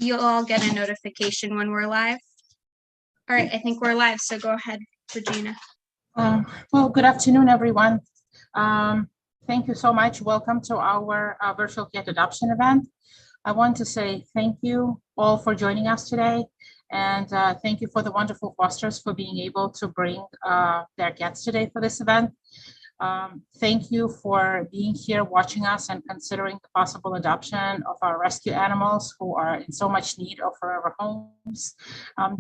You'll all get a notification when we're live. All right, I think we're live, so go ahead, Regina. Well, good afternoon, everyone. Thank you so much. Welcome to our virtual cat adoption event. I want to say thank you all for joining us today. And thank you for the wonderful fosters for being able to bring their cats today for this event. Thank you for being here, watching us, and considering the possible adoption of our rescue animals who are in so much need of forever homes.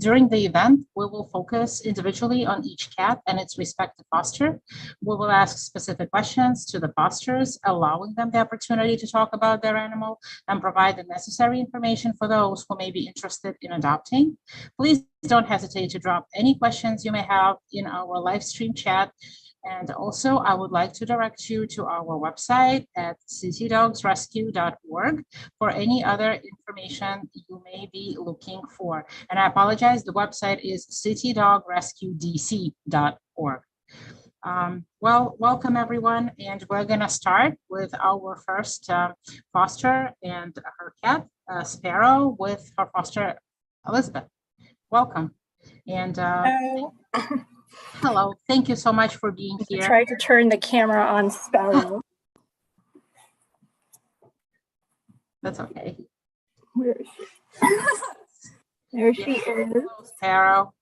During the event, we will focus individually on each cat and its respective foster. We will ask specific questions to the fosters, allowing them the opportunity to talk about their animal and provide the necessary information for those who may be interested in adopting. Please don't hesitate to drop any questions you may have in our live stream chat. And also, I would like to direct you to our website at citydogsrescue.org for any other information you may be looking for. And I apologize, the website is citydogrescuedc.org. Well, welcome everyone, and we're gonna start with our first foster and her cat, Sparrow, with her foster, Elizabeth. Welcome. And hello, thank you so much for being here. Try to turn the camera on Sparrow. That's okay. Where is she? There she is. Sparrow.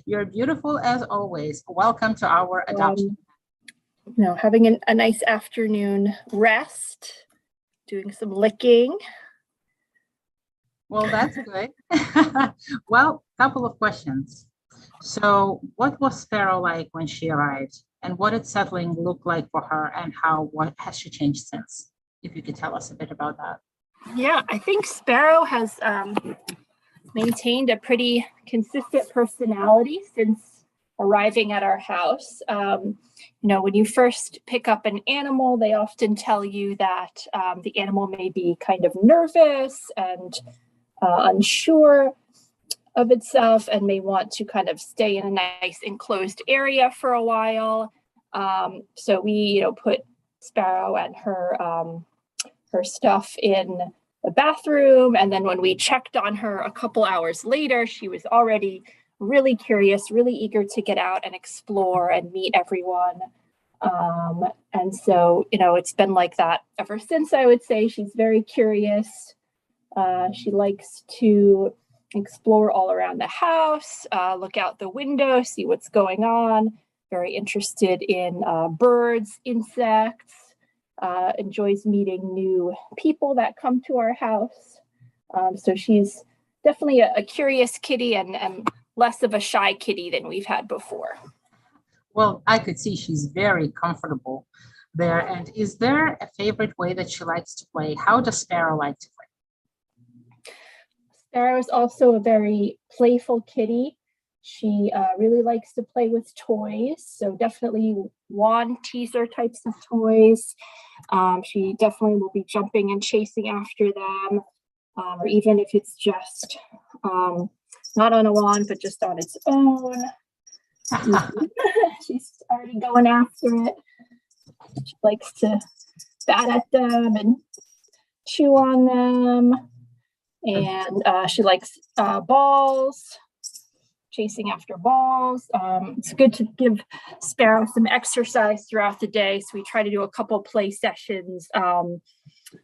You're beautiful as always. Welcome to our adoption. Having a nice afternoon rest, doing some licking. Well, that's good. Well, couple of questions. So what was Sparrow like when she arrived, and what did settling look like for her, and what has she changed since? If you could tell us a bit about that. Yeah, I think Sparrow has maintained a pretty consistent personality since arriving at our house. When you first pick up an animal, they often tell you that the animal may be kind of nervous and unsure of itself and may want to kind of stay in a nice enclosed area for a while. So we, put Sparrow and her stuff in the bathroom. And then when we checked on her a couple hours later, she was already really curious, really eager to get out and explore and meet everyone. And so, it's been like that ever since, I would say. She's very curious. She likes to explore all around the house, look out the window, see what's going on. Very interested in birds, insects, enjoys meeting new people that come to our house. So she's definitely a curious kitty and less of a shy kitty than we've had before. Well, I could see she's very comfortable there. And is there a favorite way that she likes to play? How does Sparrow like to play? Sparrow is also a very playful kitty. She really likes to play with toys, so definitely wand teaser types of toys. She definitely will be jumping and chasing after them, or even if it's just not on a wand, but just on its own. She's already going after it. She likes to bat at them and chew on them. And she likes balls, chasing after balls. It's good to give Sparrow some exercise throughout the day. So we try to do a couple play sessions.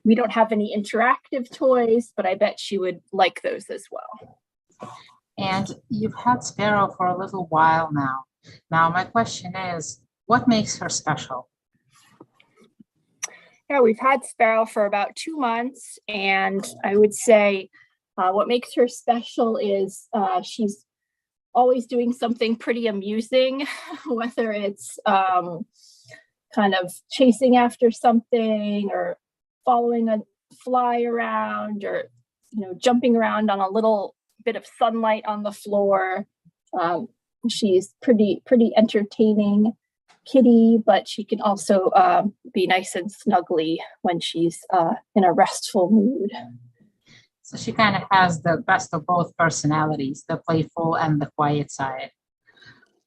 We don't have any interactive toys, but I bet she would like those as well. And you've had Sparrow for a little while now. Now, my question is, what makes her special? Yeah, we've had Sparrow for about 2 months, and I would say what makes her special is she's always doing something pretty amusing, whether it's kind of chasing after something or following a fly around or, jumping around on a little bit of sunlight on the floor. She's pretty entertaining kitty, but she can also be nice and snuggly when she's in a restful mood. So she kind of has the best of both personalities, the playful and the quiet side,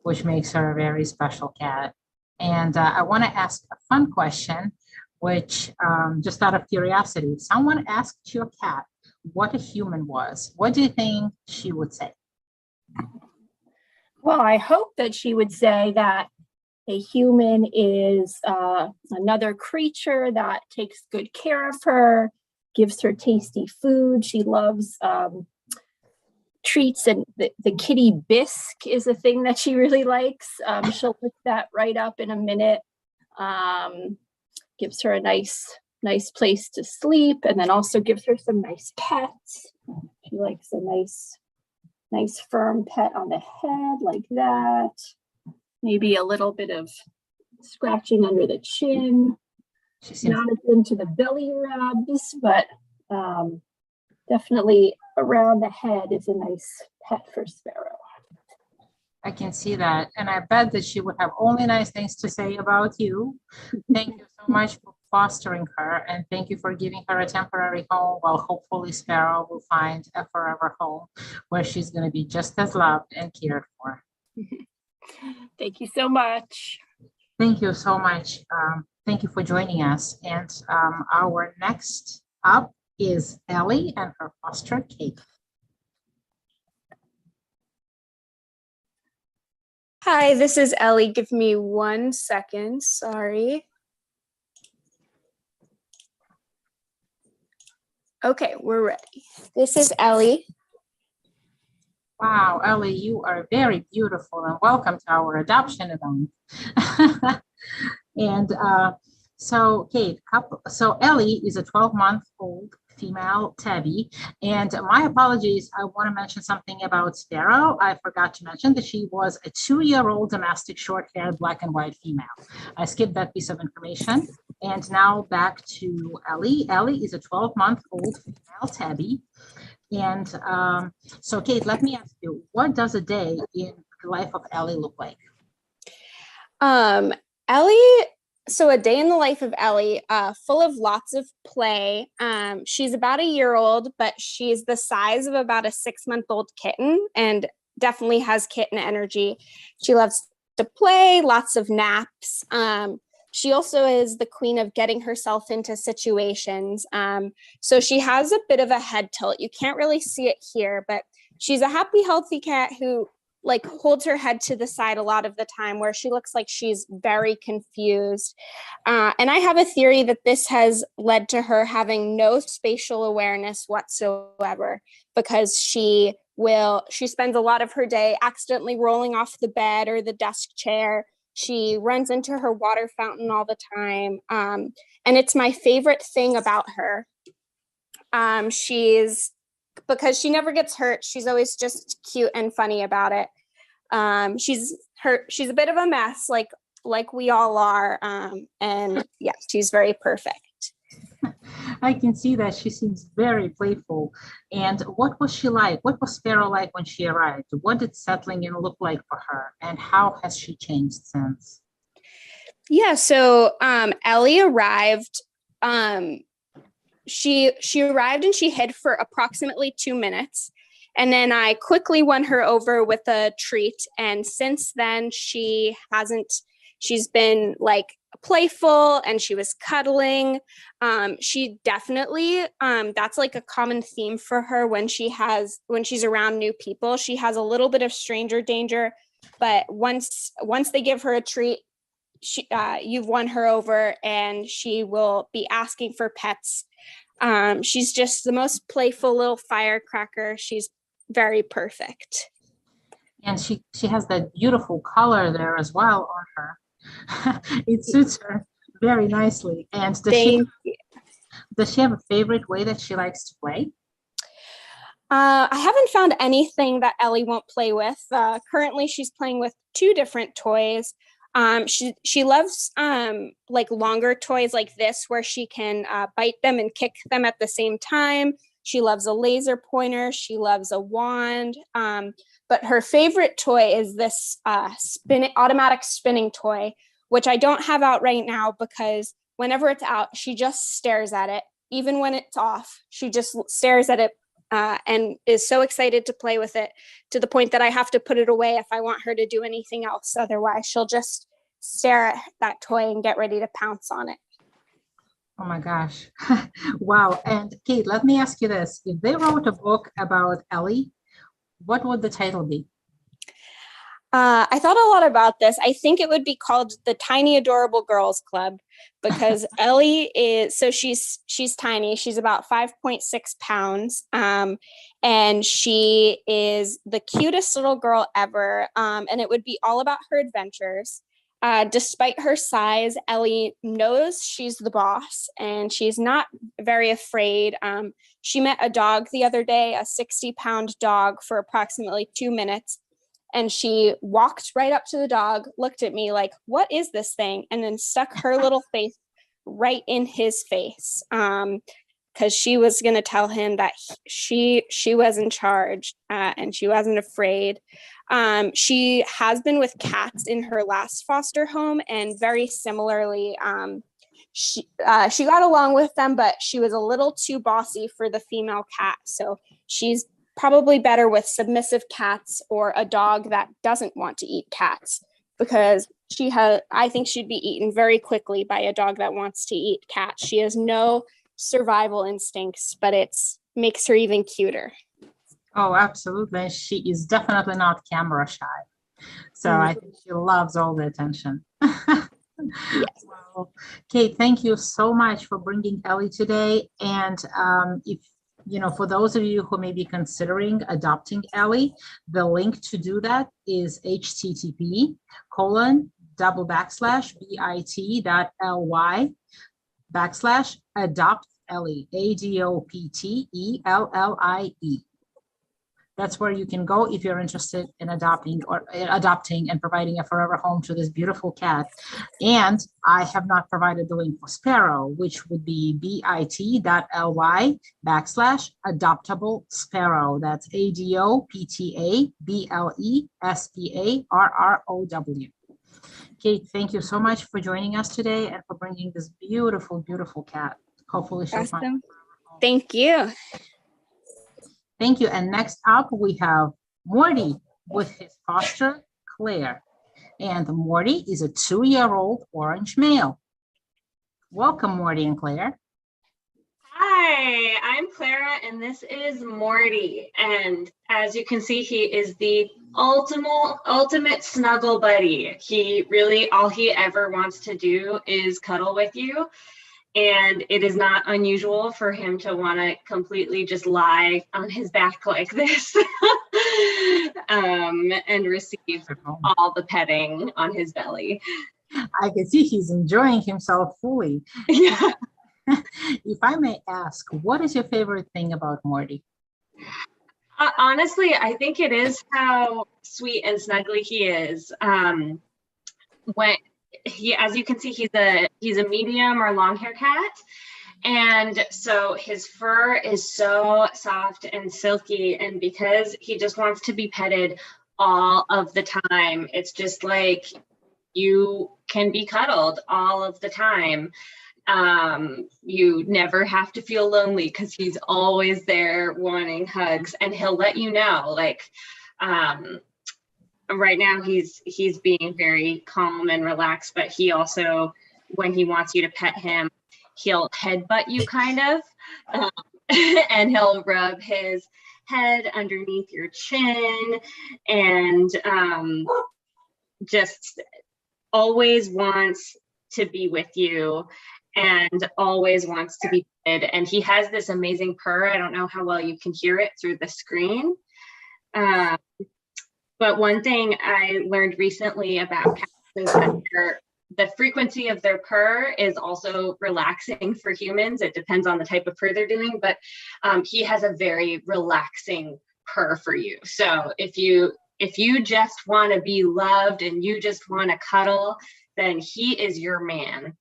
which makes her a very special cat. And I want to ask a fun question, which just out of curiosity, if someone asked your cat, what a human was, what do you think she would say? Well, I hope that she would say that a human is another creature that takes good care of her, gives her tasty food. She loves treats, and the kitty bisque is a thing that she really likes. She'll look that right up in a minute. Gives her a nice place to sleep, and then also gives her some nice pets. She likes a nice firm pet on the head like that. Maybe a little bit of scratching under the chin. She seems Not as into the belly rubs, but definitely around the head is a nice pet for Sparrow. I can see that. And I bet that she would have only nice things to say about you. Thank you so much for fostering her. And thank you for giving her a temporary home, while hopefully Sparrow will find a forever home where she's going to be just as loved and cared for. Thank you so much. Thank you so much. Thank you for joining us. And our next up is Ellie and her foster Kate. Hi, this is Ellie. Give me 1 second. Sorry. Okay, we're ready. This is Ellie. Wow, Ellie, you are very beautiful, and welcome to our adoption event. And so Kate, so Ellie is a 12-month-old female tabby. And my apologies, I want to mention something about Sparrow. I forgot to mention that she was a 2-year-old domestic short-haired black and white female. I skipped that piece of information. And now back to Ellie. Ellie is a 12-month-old female tabby. And so Kate, let me ask you, what does a day in the life of Ellie look like? So a day in the life of Ellie, full of lots of play. She's about a year old, but she's the size of about a 6-month-old kitten and definitely has kitten energy. She loves to play, lots of naps. She also is the queen of getting herself into situations. So she has a bit of a head tilt. You can't really see it here, but she's a happy, healthy cat who holds her head to the side a lot of the time, where she looks like she's very confused. And I have a theory that this has led to her having no spatial awareness whatsoever, because she spends a lot of her day accidentally rolling off the bed or the desk chair. She runs into her water fountain all the time. And it's my favorite thing about her. Because she never gets hurt. She's always just cute and funny about it. She's a bit of a mess, like we all are. And yeah, she's very perfect. I can see that she seems very playful. And what was she like? What was Sparrow like when she arrived? What did settling in look like for her? And how has she changed since? Yeah, so Ellie arrived. She arrived and she hid for approximately 2 minutes. And then I quickly won her over with a treat. And since then, she's been playful, and she was cuddling. She definitely, that's a common theme for her when she's around new people. She has a little bit of stranger danger, but once they give her a treat, you've won her over, and she will be asking for pets. She's just the most playful little firecracker. She's very perfect. And she has that beautiful color there as well on her. It suits her very nicely. And does she have a favorite way that she likes to play? I haven't found anything that Ellie won't play with. Currently, she's playing with 2 different toys. She loves longer toys like this, where she can bite them and kick them at the same time. She loves a laser pointer. She loves a wand. But her favorite toy is this automatic spinning toy, which I don't have out right now, because whenever it's out, she just stares at it. Even when it's off, she just stares at it and is so excited to play with it, to the point that I have to put it away if I want her to do anything else. Otherwise, she'll just stare at that toy and get ready to pounce on it. Oh my gosh. Wow. And Kate, let me ask you this. If they wrote a book about Ellie, what would the title be? I thought a lot about this. I think it would be called the Tiny Adorable Girls Club because Ellie is she's tiny. She's about 5.6 pounds. And she is the cutest little girl ever. And it would be all about her adventures. Despite her size, Ellie knows she's the boss and she's not very afraid. She met a dog the other day, a 60-pound dog, for approximately 2 minutes. And she walked right up to the dog, looked at me like, what is this thing? And then stuck her little face right in his face. Because she was going to tell him that she was in charge and she wasn't afraid. She has been with cats in her last foster home, and very similarly, she got along with them, but she was a little too bossy for the female cat. So she's probably better with submissive cats or a dog that doesn't want to eat cats, because I think she'd be eaten very quickly by a dog that wants to eat cats. She has no survival instincts, but it makes her even cuter. Oh, absolutely. She is definitely not camera shy. So I think she loves all the attention. Yes. Well, Kate, thank you so much for bringing Ellie today. And if for those of you who may be considering adopting Ellie, the link to do that is http://bit.ly/adopt Ellie, ADOPTELLIE. That's where you can go if you're interested in adopting and providing a forever home to this beautiful cat. And I have not provided the link for Sparrow, which would be bit.ly/adoptable Sparrow. That's ADOPTABLESPARROW. Kate, thank you so much for joining us today and for bringing this beautiful, beautiful cat. Hopefully she'll find. Thank you. Thank you. And next up, we have Morty with his foster, Claire. And Morty is a 2-year-old orange male. Welcome, Morty and Claire. Hi, I'm Clara, and this is Morty. And as you can see, he is the ultimate snuggle buddy. He really, all he ever wants to do is cuddle with you. And it is not unusual for him to want to completely just lie on his back like this and receive all the petting on his belly. I can see he's enjoying himself fully. Yeah. If I may ask, what is your favorite thing about Morty? Honestly, I think it is how sweet and snuggly he is. As you can see, he's a medium or long hair cat, and so his fur is so soft and silky, and because he just wants to be petted all of the time, it's just like you can be cuddled all of the time. You never have to feel lonely because he's always there wanting hugs, and he'll let you know, like right now he's being very calm and relaxed, but he also, when he wants you to pet him, he'll headbutt you kind of, and he'll rub his head underneath your chin, and just always wants to be with you and always wants to be petted. And he has this amazing purr. I don't know how well you can hear it through the screen. But one thing I learned recently about cats is that the frequency of their purr is also relaxing for humans. It depends on the type of purr they're doing, but he has a very relaxing purr for you. So if you just want to be loved and you just want to cuddle, then he is your man.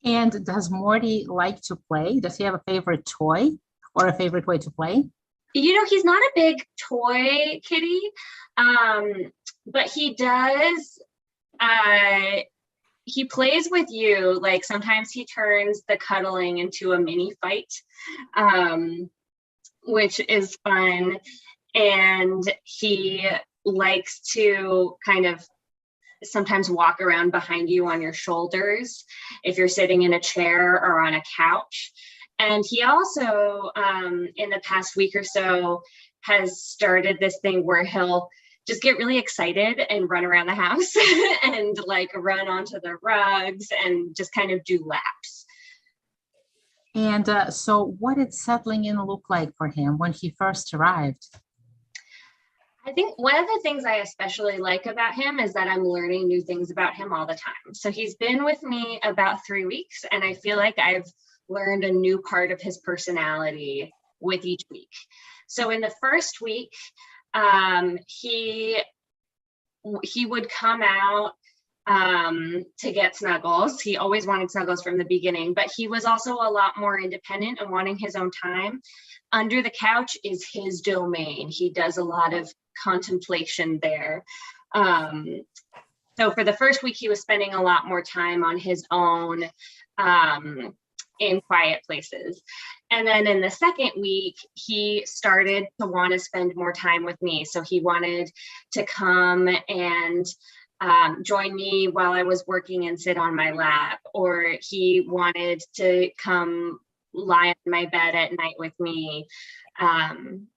And does Morty like to play? Does he have a favorite toy or a favorite way to play? He's not a big toy kitty, but he does, he plays with you. Like sometimes he turns the cuddling into a mini fight, which is fun. And he likes to kind of sometimes walk around behind you on your shoulders if you're sitting in a chair or on a couch. And he also, in the past week or so, has started this thing where he'll just get really excited and run around the house and like run onto the rugs and just kind of do laps. And so what did settling in look like for him when he first arrived? I think one of the things I especially like about him is that I'm learning new things about him all the time. So he's been with me about 3 weeks, and I feel like I've learned a new part of his personality with each week. So in the first week, he would come out to get snuggles. He always wanted snuggles from the beginning, but he was also a lot more independent and wanting his own time. Under the couch is his domain. He does a lot of contemplation there. So for the first week, he was spending a lot more time on his own in quiet places. And then in the second week, he started to want to spend more time with me. So he wanted to come and join me while I was working and sit on my lap, or he wanted to come lie on my bed at night with me. And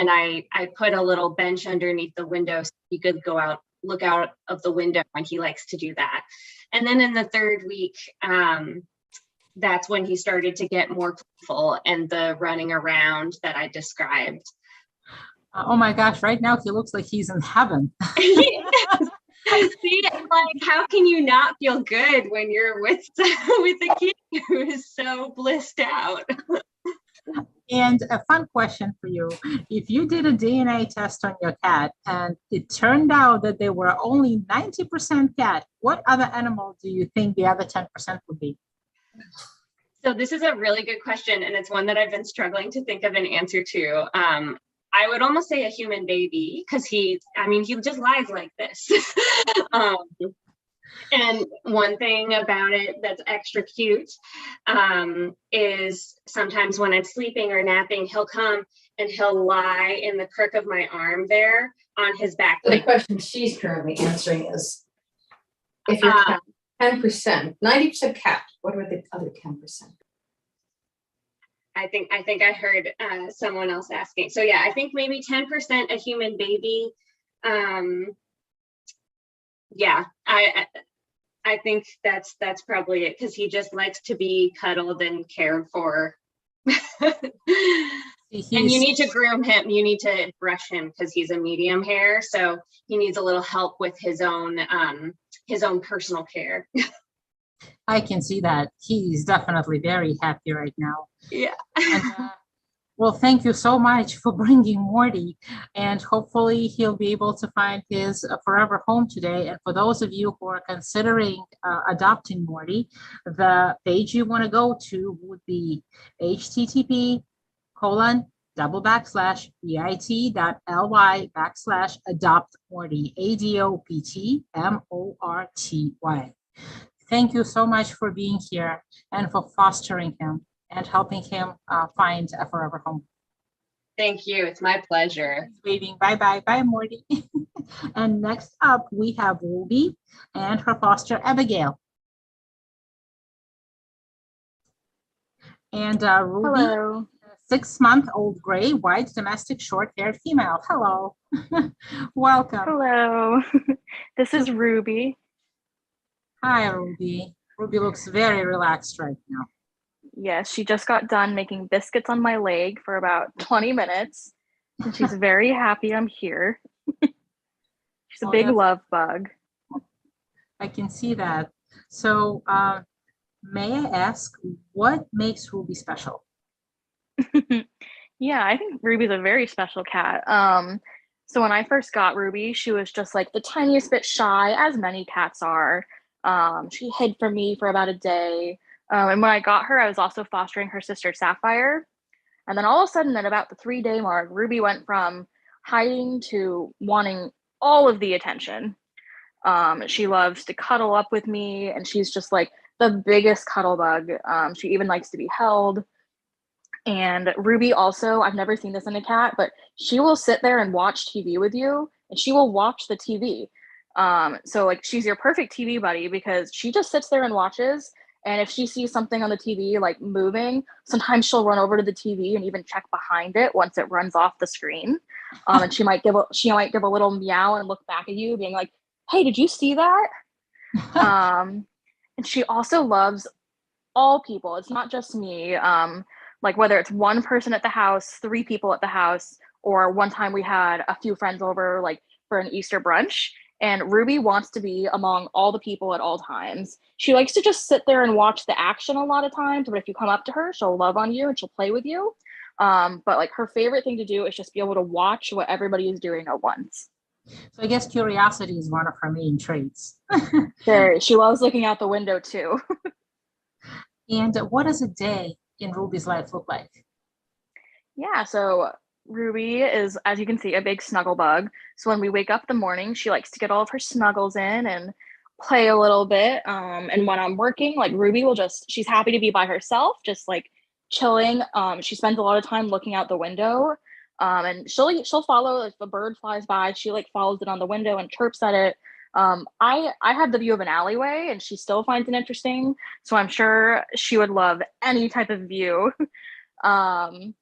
I put a little bench underneath the window so he could go out, look out of the window when he likes to do that. And then in the third week, that's when he started to get more playful and the running around that I described. Oh my gosh, right now he looks like he's in heaven. See, like, how can you not feel good when you're with a kid who is so blissed out? And a fun question for you. If you did a DNA test on your cat and it turned out that they were only 90% cat, what other animal do you think the other 10% would be? So this is a really good question, and it's one that I've been struggling to think of an answer to. I would almost say a human baby, because he just lies like this. And one thing about it that's extra cute is sometimes when I'm sleeping or napping, he'll come and he'll lie in the crook of my arm there on his back. The question she's currently answering is, if you're 10%, 90% cat, what are the other 10%? I think I heard someone else asking. So yeah, I think maybe 10% a human baby. Yeah, I think that's probably it, because he just likes to be cuddled and cared for. And you need to groom him. You need to brush him because he's a medium hair, so he needs a little help with his own personal care. I can see that. He's definitely very happy right now. Yeah. And, well, thank you so much for bringing Morty, and hopefully he'll be able to find his forever home today. And for those of you who are considering adopting Morty, the page you want to go to would be http://bit.ly/adopt Morty, ADOPTMORTY. Thank you so much for being here and for fostering him and helping him find a forever home. Thank you. It's my pleasure. Waving bye-bye. Bye, Morty. And next up, we have Ruby and her foster, Abigail. And Ruby, Hello. 6-month-old gray, white, domestic, short-haired female. Hello. Welcome. Hello. This is Ruby. Hi, Ruby. Ruby looks very relaxed right now. Yes, she just got done making biscuits on my leg for about 20 minutes. And she's very happy I'm here. She's a big love bug. I can see that. So may I ask, what makes Ruby special? Yeah, I think Ruby's a very special cat. So when I first got Ruby, she was just like the tiniest bit shy, as many cats are. She hid from me for about a day. And when I got her, I was also fostering her sister Sapphire. And then all of a sudden, at about the 3-day mark, Ruby went from hiding to wanting all of the attention. She loves to cuddle up with me, and she's just like the biggest cuddle bug. She even likes to be held. And Ruby also, I've never seen this in a cat, but she will sit there and watch TV with you, and she will watch the TV. So like she's your perfect TV buddy because she just sits there and watches. And if she sees something on the TV like moving, sometimes she'll run over to the TV and even check behind it once it runs off the screen. And she might give a little meow and look back at you, being like, "Hey, did you see that?" And she also loves all people. It's not just me. Like whether it's one person at the house, three people at the house, or one time we had a few friends over like for an Easter brunch. And Ruby wants to be among all the people at all times. She likes to just sit there and watch the action a lot of times, but if you come up to her, she'll love on you and she'll play with you. But like her favorite thing to do is just be able to watch what everybody is doing at once. So I guess curiosity is one of her main traits. She loves looking out the window too. And what does a day in Ruby's life look like? Yeah, so Ruby is, as you can see, a big snuggle bug. So when we wake up in the morning, she likes to get all of her snuggles in and play a little bit. And when I'm working, like Ruby she's happy to be by herself, just like chilling. She spends a lot of time looking out the window. And she'll follow if a bird flies by, she like follows it on the window and chirps at it. I have the view of an alleyway and she still finds it interesting. So I'm sure she would love any type of view. And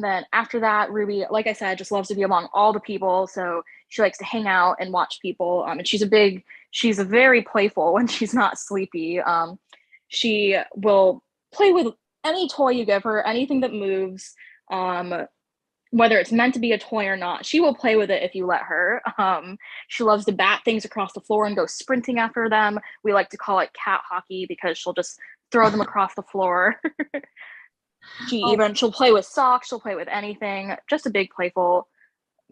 then after that, Ruby, like I said, just loves to be among all the people. So she likes to hang out and watch people. And she's very playful when she's not sleepy. She will play with any toy you give her, anything that moves, whether it's meant to be a toy or not. She will play with it if you let her. She loves to bat things across the floor and go sprinting after them. We like to call it cat hockey because she'll just throw them across the floor. She'll play with socks, she'll play with anything, just a big playful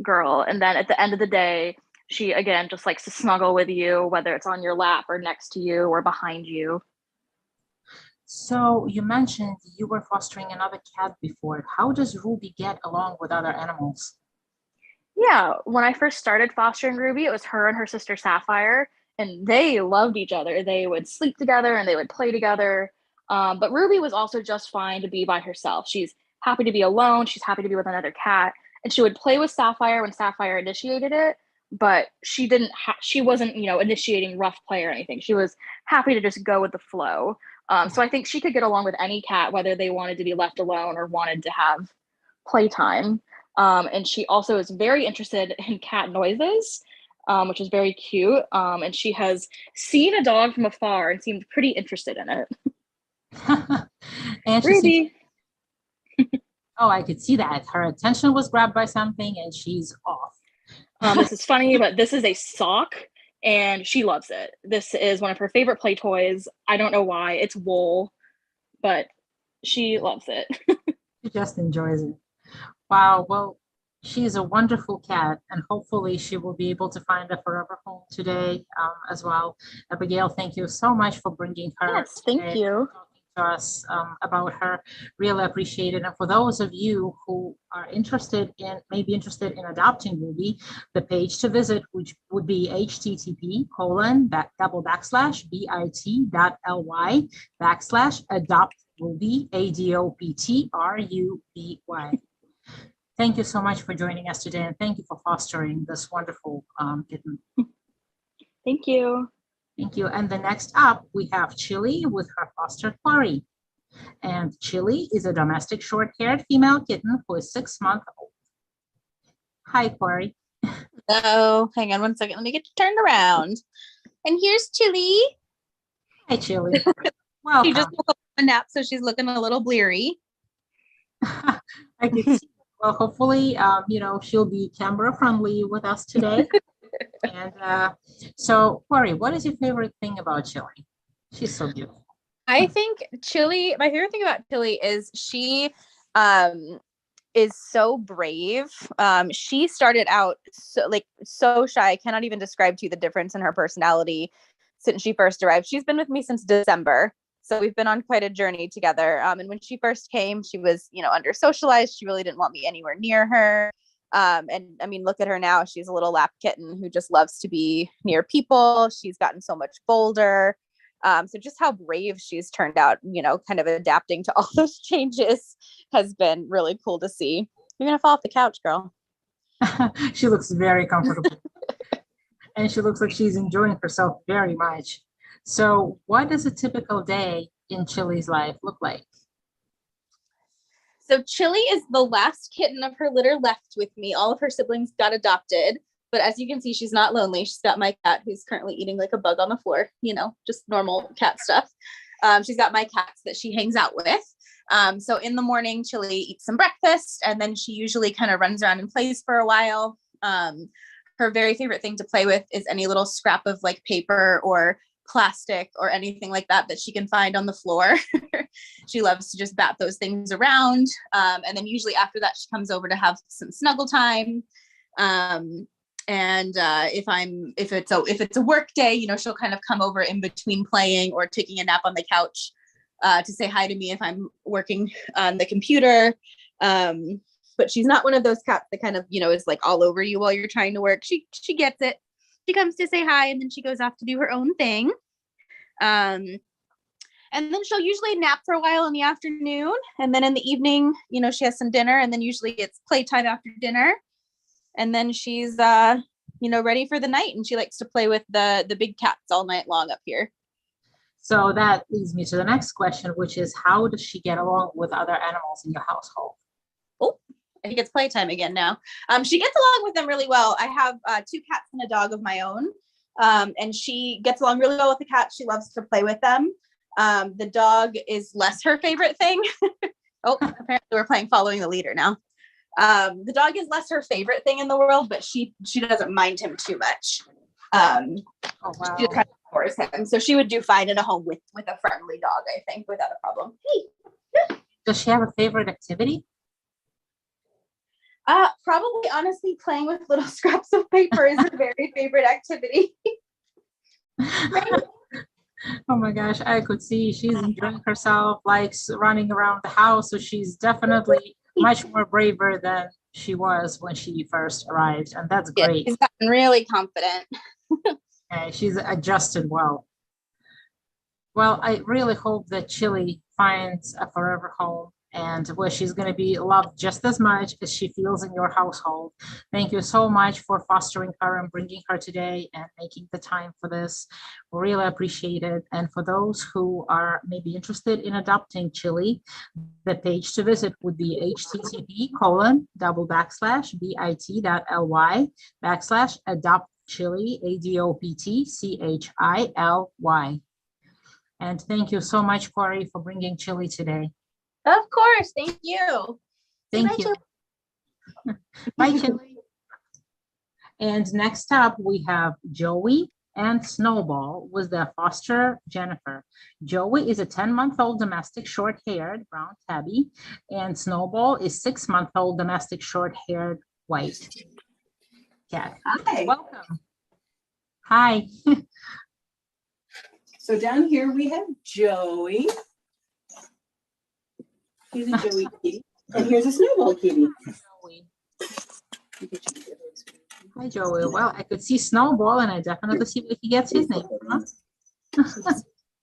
girl. And then at the end of the day, she again just likes to snuggle with you, whether it's on your lap or next to you or behind you. So you mentioned you were fostering another cat before. How does Ruby get along with other animals? Yeah, when I first started fostering Ruby, it was her and her sister Sapphire, and they loved each other. They would sleep together and they would play together. But Ruby was also just fine to be by herself. She's happy to be alone. She's happy to be with another cat. And she would play with Sapphire when Sapphire initiated it, but she wasn't, initiating rough play or anything. She was happy to just go with the flow. So I think she could get along with any cat, whether they wanted to be left alone or wanted to have playtime. And she also is very interested in cat noises, which is very cute. And she has seen a dog from afar and seemed pretty interested in it. And Ruby. Oh, I could see that. Her attention was grabbed by something and she's off. This is funny, but this is a sock and she loves it. This is one of her favorite play toys. I don't know why. It's wool, but she loves it. She just enjoys it. Wow. Well, she's a wonderful cat, and hopefully she will be able to find a forever home today as well. Abigail, thank you so much for bringing her. Yes, thank you. To us about her. Really appreciate it. And for those of you who are maybe interested in adopting Ruby, the page to visit, which would be http://bit.ly/adopt Ruby, ADOPTRUBY. Thank you so much for joining us today, and thank you for fostering this wonderful kitten. Thank you. Thank you. And the next up, we have Chili with her foster Quarry. And Chili is a domestic short-haired female kitten who is 6 months old. Hi, Quarry. Oh, hang on one second. Let me get you turned around. And here's Chili. Hi, Chili. Welcome. She just woke up from a nap, so she's looking a little bleary. I can see. Well, hopefully, she'll be camera friendly with us today. And so, Quarry, what is your favorite thing about Chili? She's so beautiful. I think my favorite thing about Chili is she is so brave. She started out so shy. I cannot even describe to you the difference in her personality since she first arrived. She's been with me since December. So we've been on quite a journey together. And when she first came, she was, under socialized. She really didn't want me anywhere near her. And I mean, look at her now. She's a little lap kitten who just loves to be near people. She's gotten so much bolder. So just how brave she's turned out, kind of adapting to all those changes has been really cool to see. You're going to fall off the couch, girl. She looks very comfortable. And she looks like she's enjoying herself very much. So what does a typical day in Chili's life look like? So Chili is the last kitten of her litter left with me. All of her siblings got adopted. But as you can see, she's not lonely. She's got my cat who's currently eating like a bug on the floor, just normal cat stuff. She's got my cats that she hangs out with. So in the morning, Chili eats some breakfast, and then she usually kind of runs around and plays for a while. Her very favorite thing to play with is any little scrap of like paper or plastic or anything like that she can find on the floor. She loves to just bat those things around. And then usually after that, she comes over to have some snuggle time. And if it's a work day, she'll kind of come over in between playing or taking a nap on the couch to say hi to me if I'm working on the computer. But she's not one of those cats that kind of, is like all over you while you're trying to work. She gets it. She comes to say hi, and then she goes off to do her own thing. And then she'll usually nap for a while in the afternoon. And then in the evening, she has some dinner, and then usually it's playtime after dinner. And then she's, ready for the night, and she likes to play with the big cats all night long up here. So that leads me to the next question, which is, how does she get along with other animals in your household? Oh, I think it's playtime again now. She gets along with them really well. I have 2 cats and a dog of my own. And she gets along really well with the cats. She loves to play with them. The dog is less her favorite thing. Oh, apparently we're playing following the leader now. The dog is less her favorite thing in the world, but she doesn't mind him too much. Oh, wow. She just kind of ignores him. So she would do fine in a home with a friendly dog, I think, without a problem. Hey. Does she have a favorite activity? Probably, honestly, playing with little scraps of paper is her very favorite activity. Oh my gosh, I could see she's enjoying herself, likes running around the house. So she's definitely much more braver than she was when she first arrived. And that's great. She's gotten really confident. She's adjusted well. Well, I really hope that Chili finds a forever home and where she's going to be loved just as much as she feels in your household. Thank you so much for fostering her and bringing her today and making the time for this. Really appreciate it. And for those who are maybe interested in adopting Chili, the page to visit would be http://bit.ly/adoptchili, ADOPTCHILY. And thank you so much, Corey, for bringing Chili today. Of course. Thank you. Thank you. Bye, Chili. And next up, we have Joey and Snowball with their foster Jennifer. Joey is a 10-month-old domestic short-haired brown tabby, and Snowball is 6-month-old domestic short-haired white cat. Hi. Welcome. Hi. So down here we have Joey. Here's a Joey kitty. And here's a Snowball kitty. Hi, Joey. Well, I could see Snowball, and I definitely see where he gets his name from.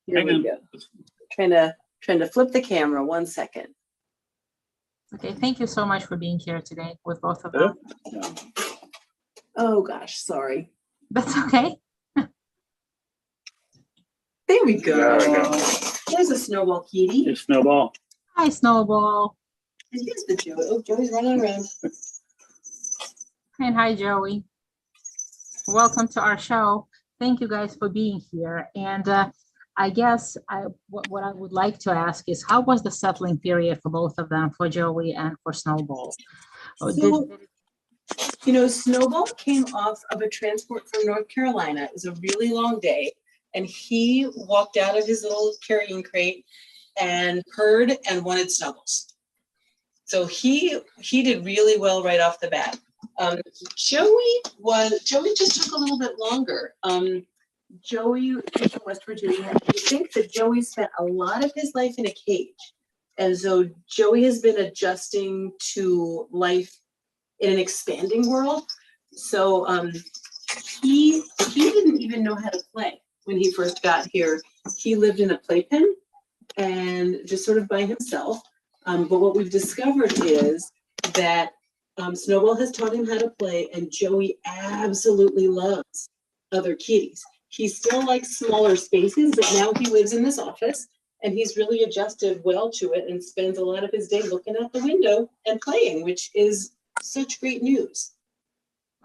Here we go. Trying to flip the camera. 1 second. Okay, thank you so much for being here today with both of them. Oh gosh, sorry. That's okay. There we go. There we go. There's a Snowball kitty. Here's Snowball. Hi, Snowball. And here's the Joey. Oh, Joey's running around. And hi, Joey. Welcome to our show. Thank you guys for being here. And I guess what I would like to ask is, how was the settling period for both of them, for Joey and for Snowball? Snowball came off of a transport from North Carolina. It was a really long day. And he walked out of his little carrying crate and purred and wanted snuggles. So he did really well right off the bat. Joey just took a little bit longer. Joey is from West Virginia. I think that Joey spent a lot of his life in a cage. And so Joey has been adjusting to life in an expanding world. So he didn't even know how to play when he first got here. He lived in a playpen and just sort of by himself. But what we've discovered is that Snowball has taught him how to play, and Joey absolutely loves other kitties. He still likes smaller spaces, but now he lives in this office and he's really adjusted well to it and spends a lot of his day looking out the window and playing, which is such great news.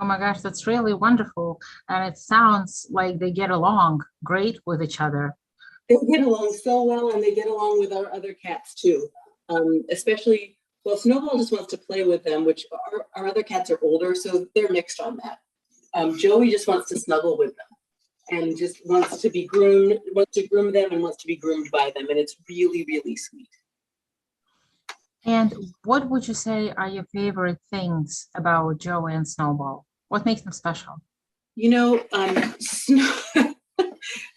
Oh my gosh, that's really wonderful. And it sounds like they get along great with each other. They get along so well, and they get along with our other cats too. Especially, well, Snowball just wants to play with them, which our other cats are older, so they're mixed on that. Joey just wants to snuggle with them and just wants to be groomed, wants to groom them and wants to be groomed by them. And it's really, really sweet. And what would you say are your favorite things about Joey and Snowball? What makes them special? You know,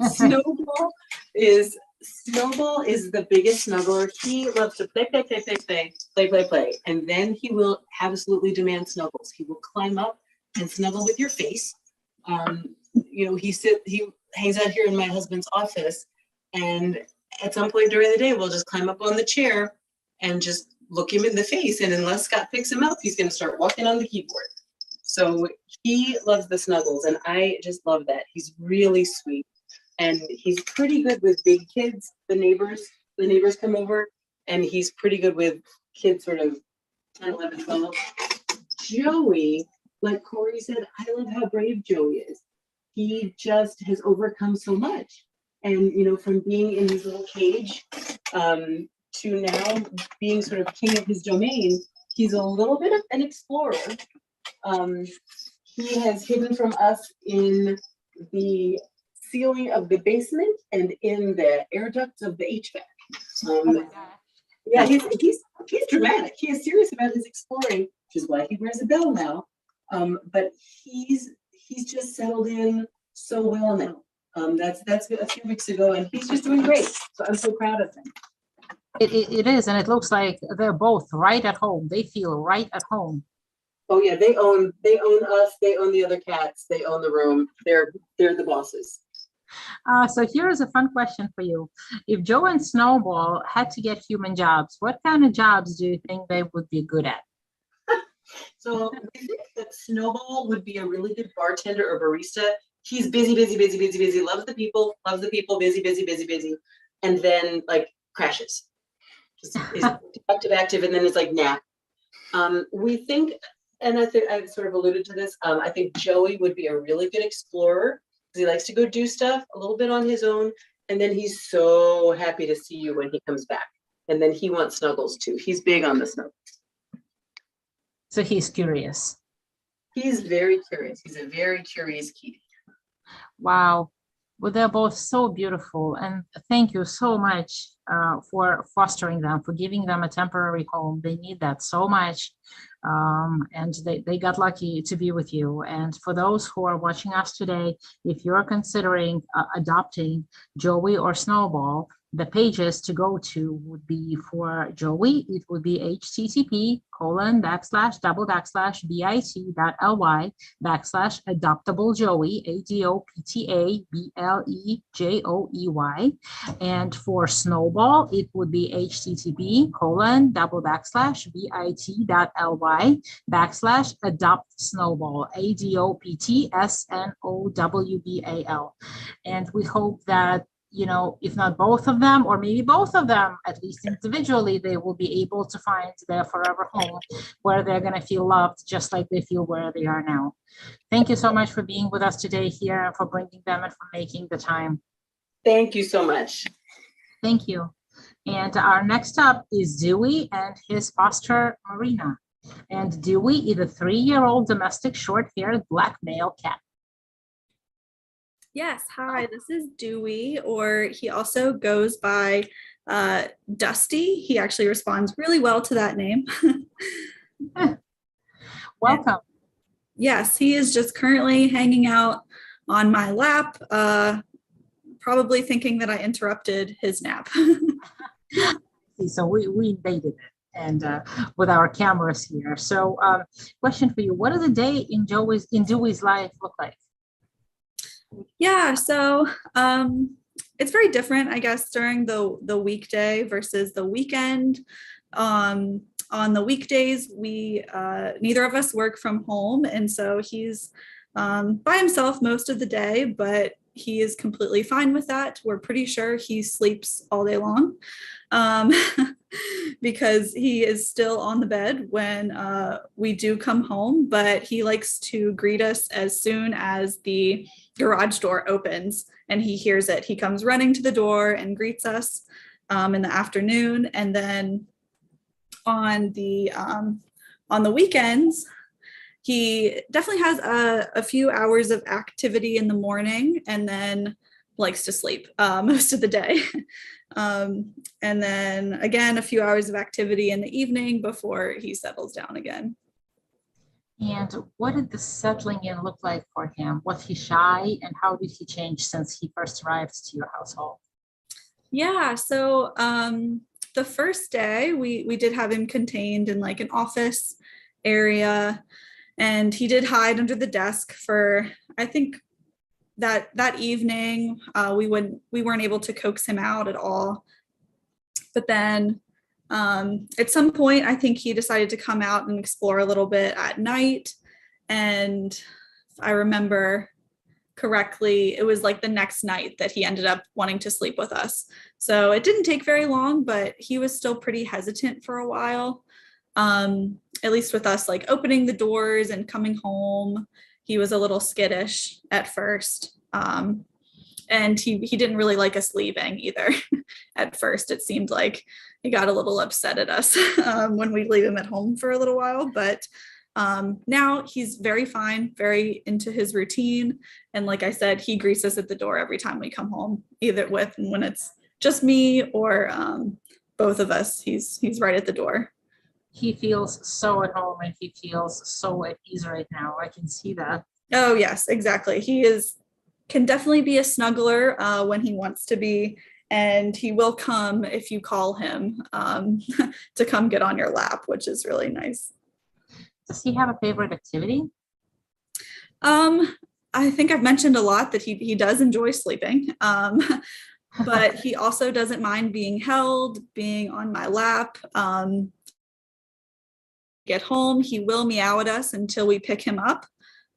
Snowball is the biggest snuggler. He loves to play, and then he will absolutely demand snuggles. He will climb up and snuggle with your face. You know, he hangs out here in my husband's office, and at some point during the day, we'll just climb up on the chair and just look him in the face. And unless Scott picks him up, he's going to start walking on the keyboard. So he loves the snuggles, and I just love that. He's really sweet, and he's pretty good with big kids. The neighbors come over, and he's pretty good with kids sort of 10, 11, 12. Joey, like Corey said, I love how brave Joey is. He just has overcome so much. And, you know, from being in his little cage to now being sort of king of his domain, he's a little bit of an explorer. He has hidden from us in the ceiling of the basement and in the air ducts of the HVAC. Yeah, he's dramatic. He is serious about his exploring, which is why he wears a bell now. But he's just settled in so well now. That's a few weeks ago, and he's just doing great. So I'm so proud of him. It is, and it looks like they're both right at home. They feel right at home. Oh yeah, they own us. They own the other cats. They own the room. They're the bosses. So here's a fun question for you. If Joe and Snowball had to get human jobs, what kind of jobs do you think they would be good at? So I think that Snowball would be a really good bartender or barista. He's busy, loves the people, busy, and then like crashes. Just is productive, active, and then it's like nap. We think, and I think I've sort of alluded to this, I think Joey would be a really good explorer because he likes to go do stuff a little bit on his own, and then he's so happy to see you when he comes back. And then he wants snuggles too. He's big on the snuggles. So he's curious. He's very curious. He's a very curious kitty. Wow. Well, they're both so beautiful, and thank you so much for fostering them, for giving them a temporary home. They need that so much, and they got lucky to be with you. And for those who are watching us today, if you're considering adopting Joey or Snowball, the pages to go to would be for Joey. It would be http://bit.ly/adoptable Joey, ADOPTABLEJOEY. And for Snowball, it would be http://bit.ly/adopt Snowball, ADOPTSNOWBAL. And we hope that, you know, if not both of them, or maybe both of them, at least individually, they will be able to find their forever home where they're going to feel loved just like they feel where they are now. Thank you so much for being with us today here, and for bringing them and for making the time. Thank you so much. Thank you. And our next up is Dewey and his foster Marina. And Dewey is a 3-year-old domestic short-haired black male cat. Yes, hi, this is Dewey, or he also goes by Dusty. He actually responds really well to that name. Welcome. Yes, he is just currently hanging out on my lap, probably thinking that I interrupted his nap. So we invaded it, and with our cameras here. So question for you, what does a day in Dewey's life look like? Yeah, so it's very different, I guess, during the weekday versus the weekend. On the weekdays, we neither of us work from home, and so he's by himself most of the day, but he is completely fine with that. We're pretty sure he sleeps all day long, because he is still on the bed when we do come home, but he likes to greet us as soon as the garage door opens and he hears it. He comes running to the door and greets us in the afternoon. And then on the weekends, he definitely has a few hours of activity in the morning and then likes to sleep most of the day. And then again, a few hours of activity in the evening before he settles down again. And what did the settling in look like for him? Was he shy, and how did he change since he first arrived to your household? Yeah, so the first day we did have him contained in like an office area, and he did hide under the desk for, I think, that evening. We weren't able to coax him out at all. But then at some point, I think he decided to come out and explore a little bit at night. And if I remember correctly, it was like the next night that he ended up wanting to sleep with us. So it didn't take very long, but he was still pretty hesitant for a while. At least with us like opening the doors and coming home, he was a little skittish at first. And he didn't really like us leaving either. At first, it seemed like he got a little upset at us when we leave him at home for a little while. But now he's very fine, very into his routine. And like I said, he greets us at the door every time we come home, either when it's just me or both of us, he's right at the door. He feels so at home and he feels so at ease right now. I can see that. Oh, yes, exactly. He can definitely be a snuggler when he wants to be, and he will come if you call him to come get on your lap, which is really nice. Does he have a favorite activity? I think I've mentioned a lot that he does enjoy sleeping, but he also doesn't mind being held, being on my lap. Get home, he will meow at us until we pick him up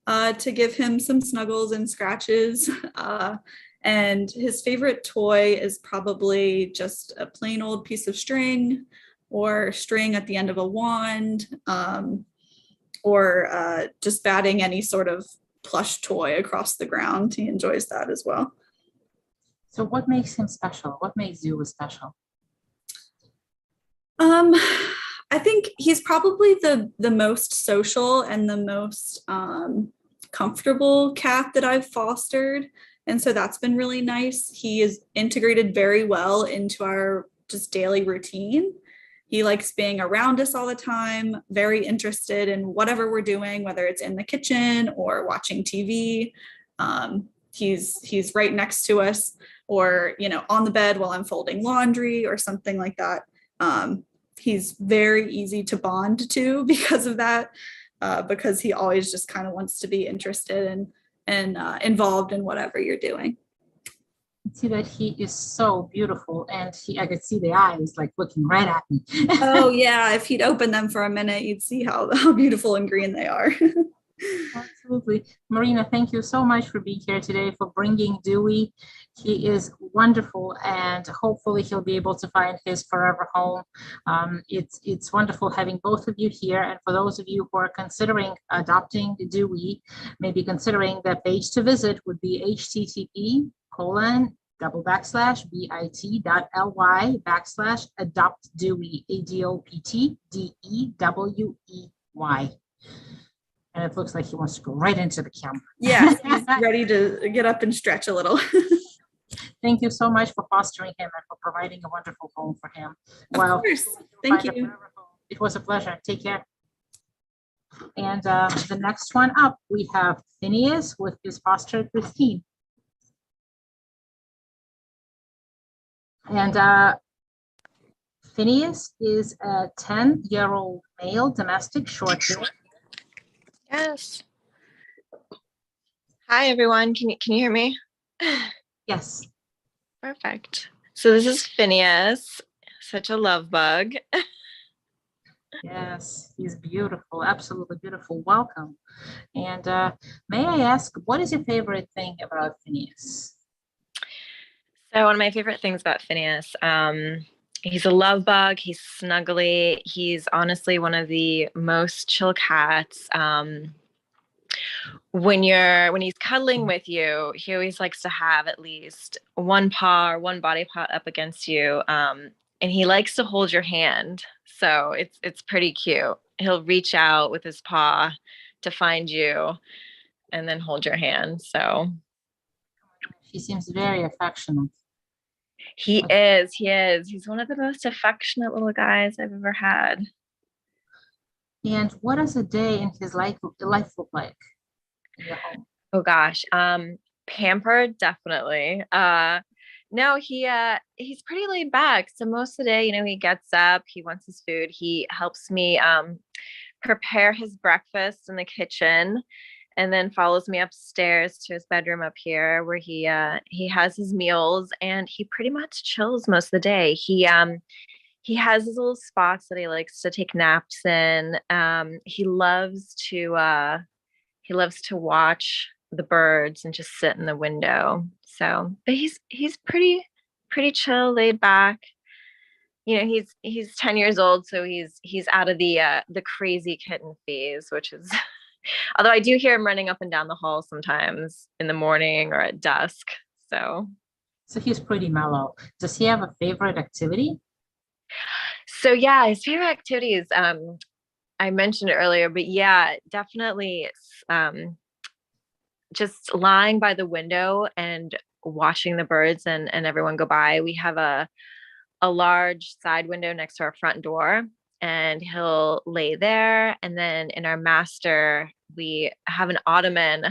to give him some snuggles and scratches. And his favorite toy is probably just a plain old piece of string or string at the end of a wand, or just batting any sort of plush toy across the ground. He enjoys that as well. So what makes him special? What makes you special? I think he's probably the most social and the most comfortable cat that I've fostered. And so that's been really nice. He is integrated very well into our just daily routine. He likes being around us all the time, very interested in whatever we're doing, whether it's in the kitchen or watching TV. He's right next to us, or, on the bed while I'm folding laundry or something like that. He's very easy to bond to because of that, because he always just kind of wants to be interested and involved in whatever you're doing. I see that he is so beautiful, and I could see the eyes like looking right at me. Oh yeah, if he'd open them for a minute, you'd see how beautiful and green they are. Absolutely. Marina, thank you so much for being here today, for bringing Dewey. He is wonderful, and hopefully he'll be able to find his forever home. It's wonderful having both of you here. And for those of you who are considering adopting Dewey, maybe considering the page to visit would be http://bit.ly/adopt Dewey, ADOPTDEWEY. And it looks like he wants to go right into the camera. Yeah, he's ready to get up and stretch a little. Thank you so much for fostering him and for providing a wonderful home for him. Of course. Thank you. It was a pleasure. Take care. And the next one up, we have Phineas with his foster Christine. And Phineas is a 10-year-old male domestic short hair. Yes. Hi, everyone. Can you hear me? Yes. Perfect. So this is Phineas, such a love bug. Yes, he's beautiful, absolutely beautiful. Welcome. And may I ask, what is your favorite thing about Phineas? So one of my favorite things about Phineas, he's a love bug. He's snuggly. He's honestly one of the most chill cats. When he's cuddling with you, he always likes to have at least one paw or one body part up against you. And he likes to hold your hand. So it's pretty cute. He'll reach out with his paw to find you and then hold your hand. So She seems very affectionate. he is. He is. He's one of the most affectionate little guys I've ever had. And what does a day in his life look like in your home? Oh gosh. Pampered, definitely. No, he's pretty laid back. So most of the day, he gets up, he wants his food, he helps me prepare his breakfast in the kitchen, and then follows me upstairs to his bedroom up here where he has his meals, and he pretty much chills most of the day. He has his little spots that he likes to take naps in. He loves to watch the birds and just sit in the window. So, but he's pretty chill, laid back. He's 10 years old, so he's out of the crazy kitten phase, which is although I do hear him running up and down the hall sometimes in the morning or at dusk. So he's pretty mellow. Does he have a favorite activity? So yeah, his favorite activities, I mentioned it earlier, but yeah, definitely it's just lying by the window and watching the birds and everyone go by. We have a large side window next to our front door, and he'll lay there. And then in our master, we have an ottoman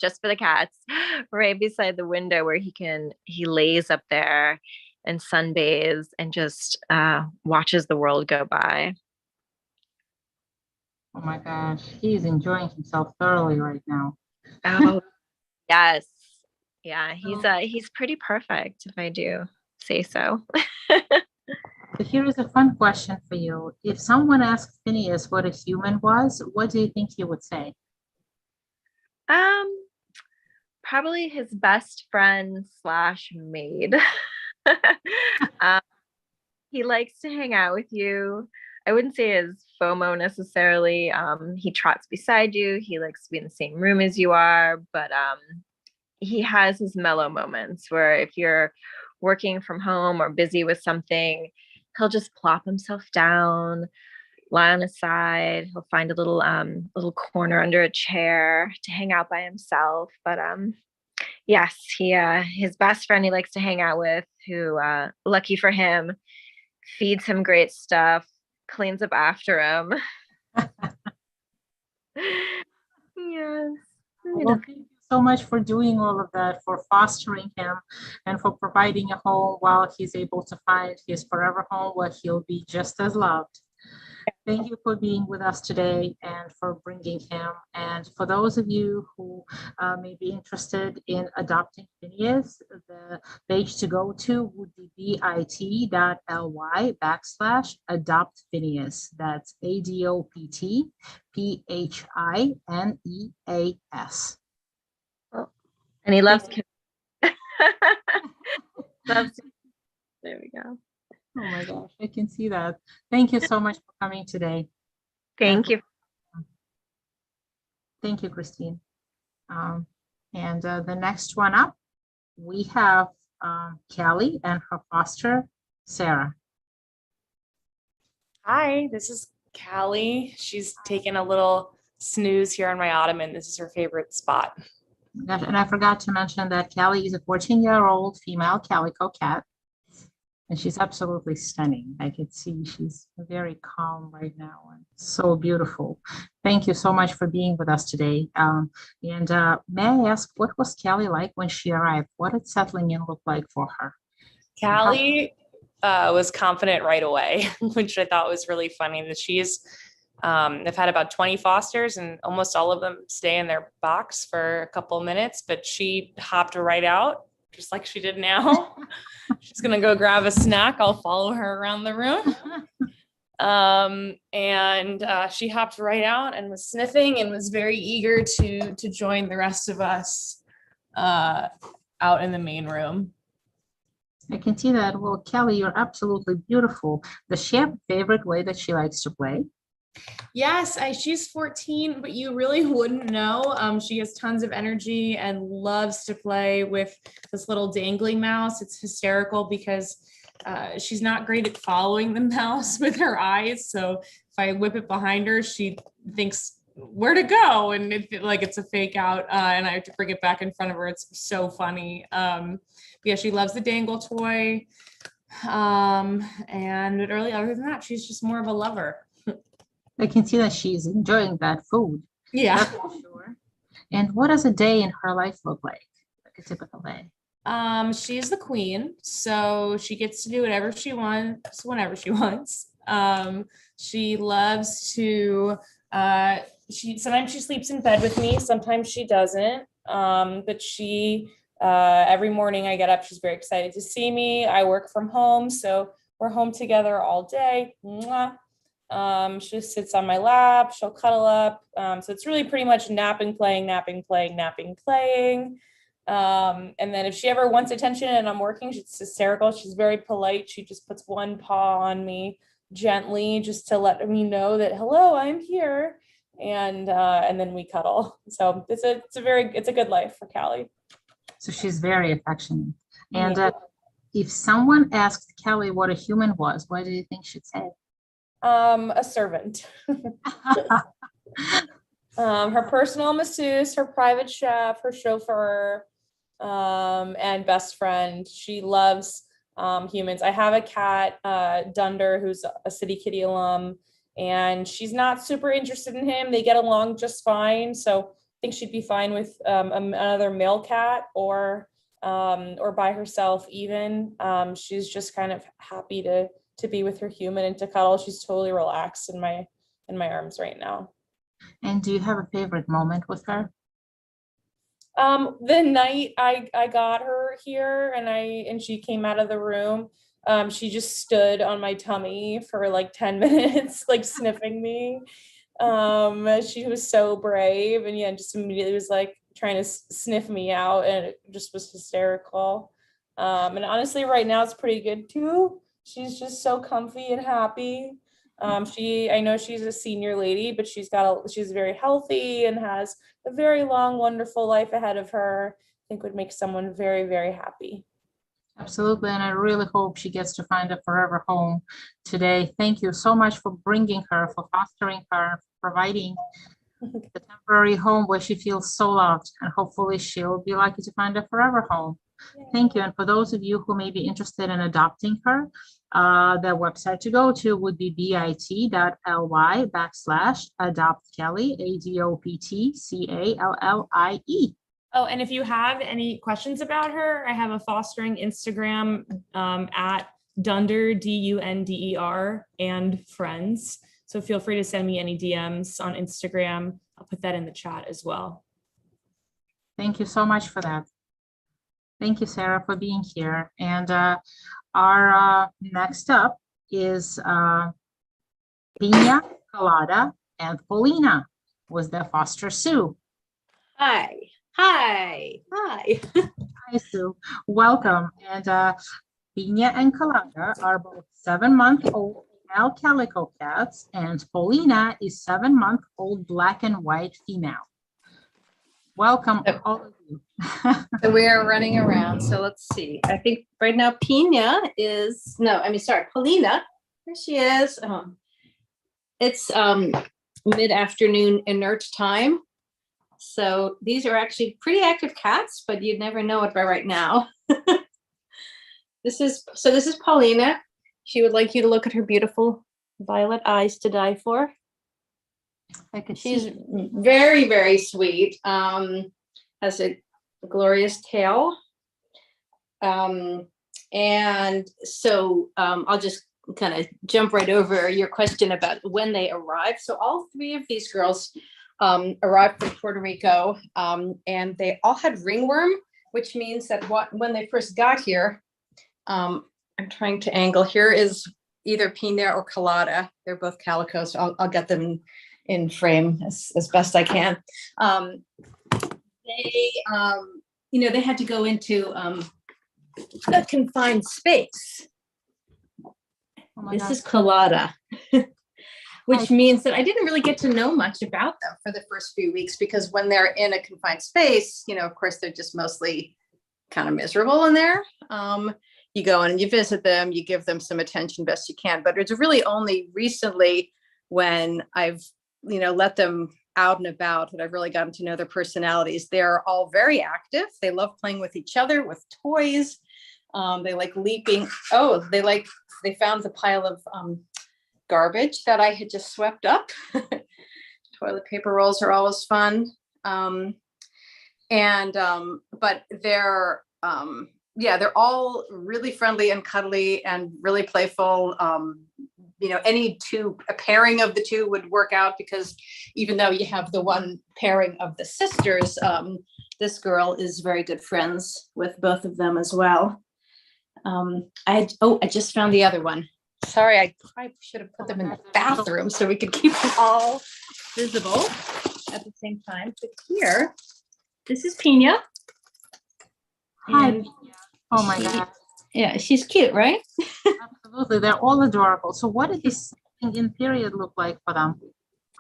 just for the cats right beside the window where he lays up there and sunbathes and just watches the world go by. Oh my gosh, he's enjoying himself thoroughly right now. Oh, yes. Yeah, he's pretty perfect, if I do say so. So here is a fun question for you. If someone asked Phineas what a human was, what do you think he would say? Probably his best friend slash maid. um, he likes to hang out with you. I wouldn't say his FOMO necessarily. He trots beside you. He likes to be in the same room as you are, but he has his mellow moments where if you're working from home or busy with something, he'll just plop himself down, lie on his side. He'll find a little corner under a chair to hang out by himself. But yes, his best friend he likes to hang out with, who lucky for him, feeds him great stuff, cleans up after him. Yes. Well, thank you so much for doing all of that, for fostering him and for providing a home while he's able to find his forever home where he'll be just as loved. Thank you for being with us today and for bringing him. And for those of you who may be interested in adopting Phineas, the page to go to would be bit.ly/adopt Phineas. That's ADOPTPHINEAS. And he loves kids. Loves. There we go. Oh my gosh, I can see that. Thank you so much for coming today. Thank you. Thank you, Christine. And the next one up, we have Kelly and her foster, Sarah. Hi, this is Callie. She's taken a little snooze here on my ottoman. This is her favorite spot. And I forgot to mention that Kelly is a 14-year-old female calico cat. And she's absolutely stunning. I can see she's very calm right now and so beautiful. Thank you so much for being with us today. And may I ask, what was Kelly like when she arrived? What did settling in look like for her? Callie was confident right away, which I thought was really funny. That they've had about 20 fosters and almost all of them stay in their box for a couple of minutes, but she hopped right out just like she did now. She's gonna go grab a snack. I'll follow her around the room. And she hopped right out and was sniffing and was very eager to join the rest of us out in the main room. I can see that. Well, Kelly, you're absolutely beautiful. Does she have a favorite way that she likes to play? Yes, she's 14, but you really wouldn't know. She has tons of energy and loves to play with this little dangling mouse. It's hysterical because she's not great at following the mouse with her eyes. So if I whip it behind her, she thinks where to go, and it's a fake out, and I have to bring it back in front of her. It's so funny. But yeah, she loves the dangle toy. And really, other than that, she's just more of a lover. I can see that she's enjoying that food. Yeah. That's for sure. And what does a day in her life look like a typical day? She's the queen, so she gets to do whatever she wants, whenever she wants. She loves to, sometimes she sleeps in bed with me, sometimes she doesn't. But every morning I get up, she's very excited to see me. I work from home, so we're home together all day. Mwah. She just sits on my lap, she'll cuddle up. So it's really pretty much napping, playing, napping, playing, napping, playing. And then if she ever wants attention and I'm working, she's hysterical. She's very polite. She just puts one paw on me gently just to let me know that, hello, I'm here. And then we cuddle. So it's a good life for Callie. So she's very affectionate. And if someone asked Kelly what a human was, what do you think she'd say? A servant. Her personal masseuse, her private chef, her chauffeur, and best friend. She loves humans. I have a cat, Dunder, who's a City Kitty alum, and she's not super interested in him. They get along just fine. So I think she'd be fine with another male cat or by herself even. She's just kind of happy to be with her human and to cuddle. She's totally relaxed in my arms right now. And do you have a favorite moment with her? The night I got her here and she came out of the room, she just stood on my tummy for like 10 minutes, like sniffing me. She was so brave, and just immediately was like trying to sniff me out, and it just was hysterical. And honestly, right now it's pretty good too. She's just so comfy and happy. I know she's a senior lady, but she's very healthy and has a very long, wonderful life ahead of her. I think would make someone very, very happy. Absolutely. And I really hope she gets to find a forever home today. Thank you so much for bringing her, for fostering her, for providing a temporary home where she feels so loved. And hopefully she'll be lucky to find a forever home. Thank you. And for those of you who may be interested in adopting her, the website to go to would be bit.ly/adoptkelly, ADOPTCALLIE. Oh, and if you have any questions about her, I have a fostering Instagram at Dunder, DUNDER, and friends. So feel free to send me any DMs on Instagram. I'll put that in the chat as well. Thank you so much for that. Thank you, Sarah, for being here. And our next up is Pina, Colada, and Paulina with the foster Sue. Hi. Hi, Sue. Welcome. And Pina and Colada are both 7-month-old male calico cats, and Paulina is 7-month-old black and white female. Welcome, all of you. So we are running around. So let's see. I think right now Paulina. Here she is. It's mid-afternoon inert time. So these are actually pretty active cats, but you'd never know it by right now. This is Paulina. She would like you to look at her beautiful violet eyes to die for. She's very, very sweet. Has a glorious tail. And so I'll just kind of jump right over your question about when they arrived. So all 3 of these girls arrived from Puerto Rico, and they all had ringworm, which means that when they first got here, I'm trying to angle, here is either Pina or Colada. They're both calico, so I'll get them in frame as best I can. They, they had to go into a confined space. Oh this God. is Colada, which means that I didn't really get to know much about them for the first few weeks, because when they're in a confined space, of course, they're just mostly kind of miserable in there. You go in and you visit them, you give them some attention best you can, but it's really only recently when I've, let them out and about that I've really gotten to know their personalities. They're all very active. They love playing with each other, with toys. They like leaping. Oh, they found the pile of garbage that I had just swept up. Toilet paper rolls are always fun. But they're all really friendly and cuddly and really playful. A pairing of the two would work out, because even though you have the one pairing of the sisters, this girl is very good friends with both of them as well. I just found the other one. Sorry, I probably should have put them in the bathroom so we could keep them all visible at the same time. But here, this is Pina. Hi. Oh my God. Yeah, she's cute, right? Absolutely. They're all adorable. So what did the settling in period look like for them?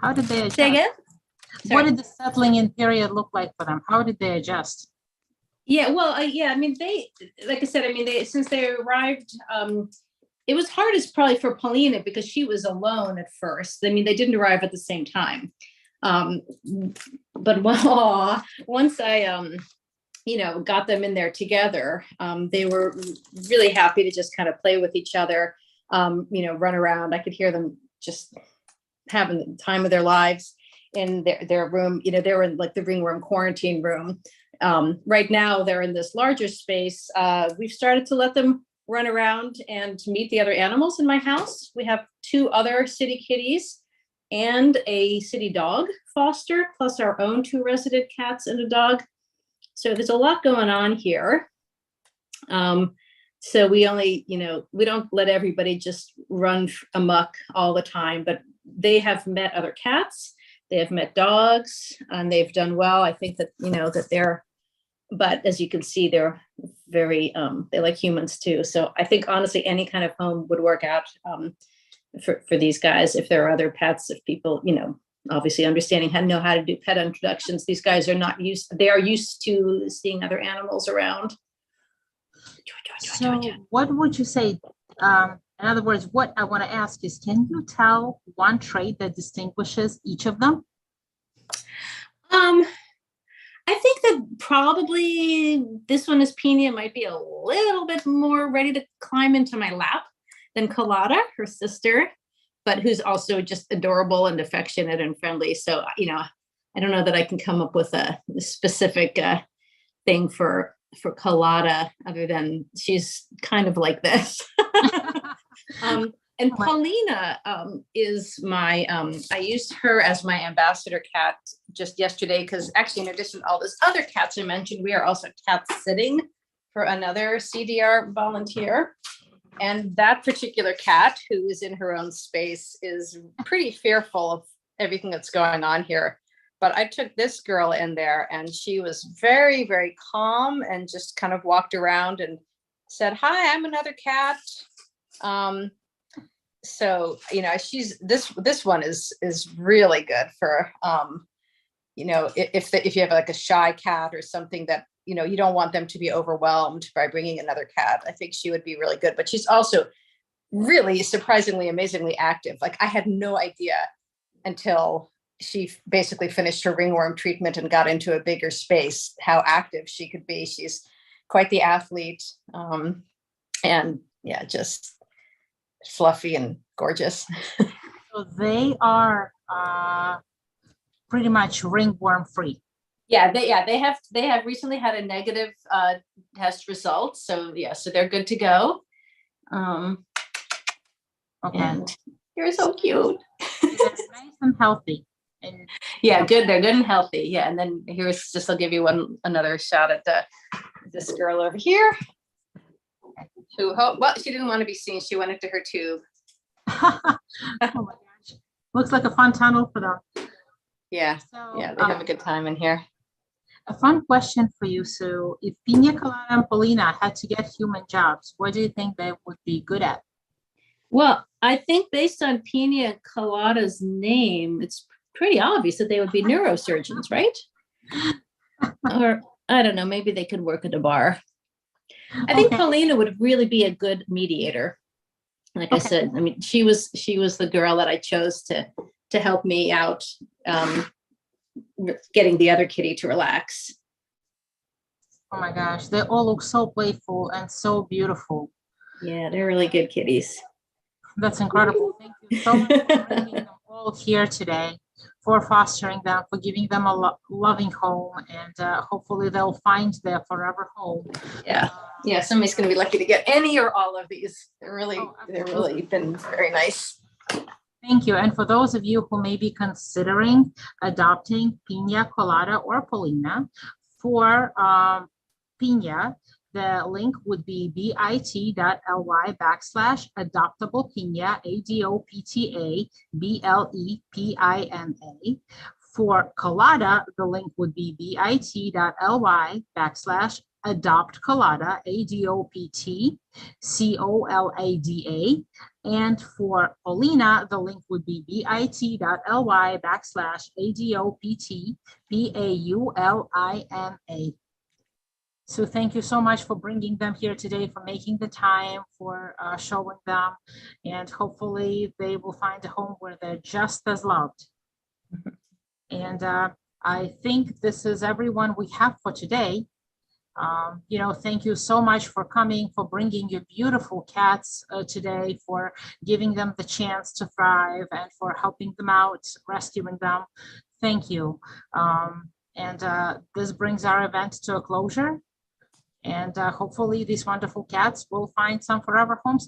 How did they adjust? Say again? What did the settling in period look like for them? How did they adjust? Yeah, well, they, like I said, since they arrived, it was hardest probably for Paulina because she was alone at first. They didn't arrive at the same time. But once I, got them in there together, they were really happy to just kind of play with each other, run around. I could hear them just having the time of their lives in their room. They were in like the ringworm quarantine room. Right now they're in this larger space. We've started to let them run around and to meet the other animals in my house. We have 2 other city kitties and a city dog foster, plus our own 2 resident cats and a dog. So there's a lot going on here. So we only, we don't let everybody just run amok all the time, but they have met other cats, they have met dogs, and they've done well. I think that, that they're, but as you can see, they're very, they like humans too. So I think honestly, any kind of home would work out for these guys. If there are other pets, if people, obviously understanding how to do pet introductions, these guys are not they are used to seeing other animals around. So what would you say? In other words, what I want to ask is, can you tell one trait that distinguishes each of them? I think that probably this one is Pina, might be a little bit more ready to climb into my lap than Colada, her sister, but who's also just adorable and affectionate and friendly. So, I don't know that I can come up with a specific thing for Colada, other than she's kind of like this. And Paulina is my, I used her as my ambassador cat just yesterday, because actually, in addition to all those other cats I mentioned, we are also cat sitting for another CDR volunteer. And that particular cat, who is in her own space, is pretty fearful of everything that's going on here. But I took this girl in there, and she was very, very calm and just kind of walked around and said, "Hi, I'm another cat." So, she's this one is really good for, if you have like a shy cat or something that, you don't want them to be overwhelmed by bringing another cat. I think she would be really good, but she's also really surprisingly, amazingly active. Like I had no idea until she basically finished her ringworm treatment and got into a bigger space, how active she could be. She's quite the athlete. And yeah, just fluffy and gorgeous. So they are pretty much ringworm free. Yeah, they have recently had a negative test result. So so they're good to go. Okay. And you're so cute. They're nice and healthy. And yeah, good. They're good and healthy. Yeah, and then here's just, I'll give you another shot at this girl over here. Well, she didn't want to be seen. She went into her tube. Oh my gosh. Looks like a fun tunnel for them. Yeah, So, yeah, they have a good time in here. a fun question for you, Sue. If Pina, Colada, and Paulina had to get human jobs, what do you think they would be good at? Well, I think based on Pina Colada's name, it's pretty obvious that they would be neurosurgeons, right? Or I don't know, maybe they could work at a bar. I think Paulina would really be a good mediator. Like I said, I mean, she was the girl that I chose to help me out getting the other kitty to relax. Oh my gosh, they all look so playful and so beautiful. Yeah, they're really good kitties. That's incredible. Thank you so much for bringing them all here today, for fostering them, for giving them a loving home, and hopefully they'll find their forever home. Yeah, yeah. Somebody's going to be lucky to get any or all of these. They're really been very nice. Thank you. And for those of you who may be considering adopting Pina, Colada, or Paulina, for Pina, the link would be bit.ly/adoptable Pina, ADOPTA BLEPINA. For Colada, the link would be bit.ly/adopt Colada, ADOPTCOLADA. And for Paulina, the link would be bit.ly/ADOPTPAULINA. So thank you so much for bringing them here today, for making the time, for showing them, and hopefully they will find a home where they're just as loved. And I think this is everyone we have for today. Thank you so much for coming, for bringing your beautiful cats today, for giving them the chance to thrive, and for helping them out, rescuing them. Thank you. This brings our event to a closure. And hopefully these wonderful cats will find some forever homes